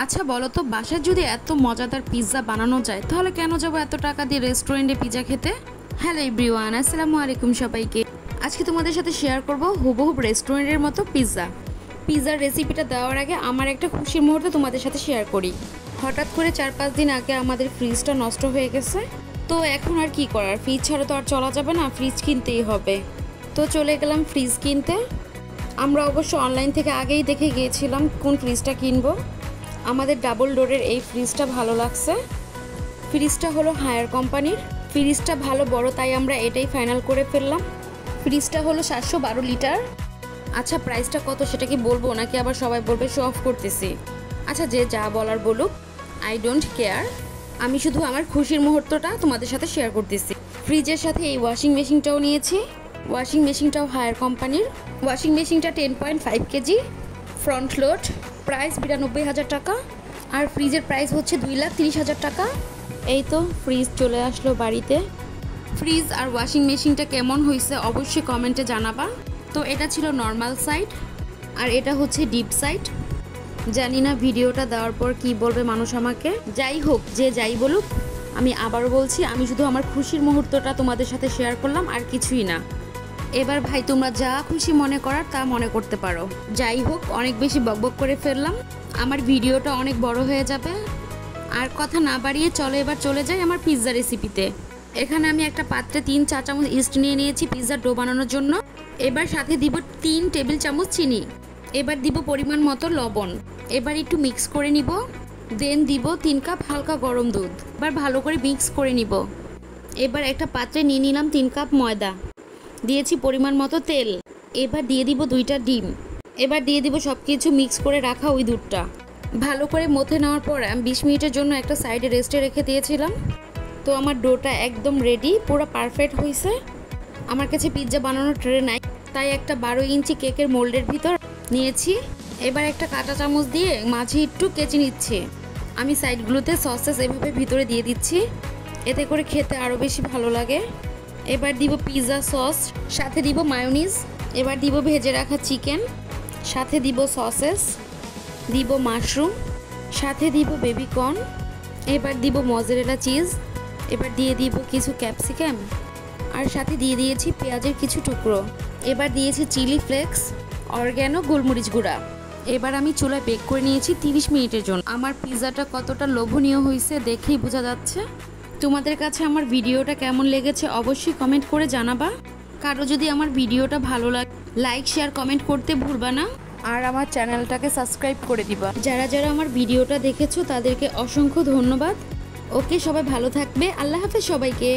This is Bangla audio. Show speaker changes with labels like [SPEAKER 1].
[SPEAKER 1] আচ্ছা বলো তো, বাসায় যদি এত মজাদার পিৎজা বানানো যায় তাহলে কেন যাবো এত টাকা দিয়ে রেস্টুরেন্টে পিৎজা খেতে? হ্যালো এভরিওয়ান, আসসালামু আলাইকুম সবাইকে। আজকে তোমাদের সাথে শেয়ার করব হুবহু রেস্টুরেন্টের মতো পিৎজার রেসিপিটা দেওয়ার আগে আমার একটা খুশির মুহূর্ত তোমাদের সাথে শেয়ার করি। হঠাৎ করে 4-5 দিন আগে আমাদের ফ্রিজটা নষ্ট হয়ে গেছে। তো এখন আর কি করার, ফ্রিজ ছাড়া তো আর চলা যাবে না, ফ্রিজ কিনতেই হবে। তো চলে গেলাম ফ্রিজ কিনতে। আমরা অবশ্য অনলাইন থেকে আগেই দেখে গিয়েছিলাম কোন ফ্রিজটা কিনবো। আমাদের ডাবল ডোরের এই ফ্রিজটা ভালো লাগছে। ফ্রিজটা হলো হায়ার কোম্পানির, ফ্রিজটা ভালো বড়, তাই আমরা এটাই ফাইনাল করে ফেললাম। ফ্রিজটা হলো 712 লিটার। আচ্ছা প্রাইসটা কত সেটা কি বলবো, নাকি আবার সবাই বলবে শো অফ করতেছি? আচ্ছা যে যা বলার বলুক, আই ডোন্ট কেয়ার। আমি শুধু আমার খুশির মুহূর্তটা তোমাদের সাথে শেয়ার করতেছি। ফ্রিজের সাথে এই ওয়াশিং মেশিনটাও নিয়েছি। ওয়াশিং মেশিনটাও হায়ার কোম্পানির। ওয়াশিং মেশিনটা 10.5 কেজি, ফ্রন্ট লোড, প্রাইস 92,000 টাকা। আর ফ্রিজের প্রাইস হচ্ছে 2,30,000 টাকা। এই তো ফ্রিজ চলে আসলো বাড়িতে। ফ্রিজ আর ওয়াশিং মেশিনটা কেমন হয়েছে অবশ্যই কমেন্টে জানাবা। তো এটা ছিল নর্মাল সাইড, আর এটা হচ্ছে ডিপ সাইড। জানি না ভিডিওটা দেওয়ার পর কি বলবে মানুষ আমাকে। যাই হোক, যে যাই বলুক, আমি আবারও বলছি, আমি শুধু আমার খুশির মুহূর্তটা তোমাদের সাথে শেয়ার করলাম, আর কিছুই না। এবার ভাই তোমরা যা খুশি মনে করার তা মনে করতে পারো। যাই হোক, অনেক বেশি বকবক করে ফেললাম, আমার ভিডিওটা অনেক বড় হয়ে যাবে। আর কথা না বাড়িয়ে চলো এবার চলে যাই আমার পিৎজা রেসিপিতে। এখানে আমি একটা পাত্রে 3-4 চামচ ইস্ট নিয়ে নিয়েছি পিৎজার ডো বানানোর জন্য। এবার সাথে দিব 3 টেবিল চামচ চিনি। এবার দিব পরিমাণ মতো লবণ। এবার একটু মিক্স করে নিব। দেন দিব 3 কাপ হালকা গরম দুধ। এবার ভালো করে মিক্স করে নিব। এবার একটা পাত্রে নিয়ে নিলাম 3 কাপ ময়দা, দিয়েছি পরিমাণ মতো তেল। এবার দিয়ে দিব 2টা ডিম। এবার দিয়ে দিব সব কিছু মিক্স করে রাখা ওই দুধটা। ভালো করে মথে নেওয়ার পর আমি 20 মিনিটের জন্য একটা সাইডে রেস্টে রেখে দিয়েছিলাম। তো আমার ডোটা একদম রেডি, পুরো পারফেক্ট হয়েছে। আমার কাছে পিৎজা বানানোর ট্রে নাই, তাই একটা 12 ইঞ্চি কেকের মোল্ডের ভিতর নিয়েছি। এবার একটা কাঁটা চামচ দিয়ে মাঝে একটু কেচে নিচ্ছি। আমি সাইডগুলোতে সসেস এভাবে ভিতরে দিয়ে দিচ্ছি, এতে করে খেতে আরও বেশি ভালো লাগে। এবার দিব পিৎজা সস, সাথে দিব মায়োনিজ। এবার দিব ভেজে রাখা চিকেন, সাথে দিব সসেস, দিব মাশরুম, সাথে দিব বেবি কর্ন। এবার দিব মজেরেলা চিজ। এবার দিয়ে দিব কিছু ক্যাপসিকাম, আর সাথে দিয়ে দিয়েছি পেঁয়াজের কিছু টুকরো। এবার দিয়েছি চিলি ফ্লেক্স, অরগ্যানো, গোলমরিচ গুঁড়া। এবার আমি চুলায় বেক করে নিয়েছি 30 মিনিটের জন্য। আমার পিৎজাটা কতটা লোভনীয় হয়েছে দেখেই বোঝা যাচ্ছে। তোমাদের কাছে আমার ভিডিওটা কেমন লেগেছে অবশ্যই কমেন্ট করে জানাবা। কারো যদি আমার ভিডিওটা ভালো লাগে, লাইক শেয়ার কমেন্ট করতে ভুলবা না। আর আমার চ্যানেলটাকে সাবস্ক্রাইব করে দিবা। যারা যারা আমার ভিডিওটা দেখেছো তাদেরকে অসংখ্য ধন্যবাদ। ওকে, সবাই ভালো থাকবে। আল্লাহ হাফেজ সবাইকে।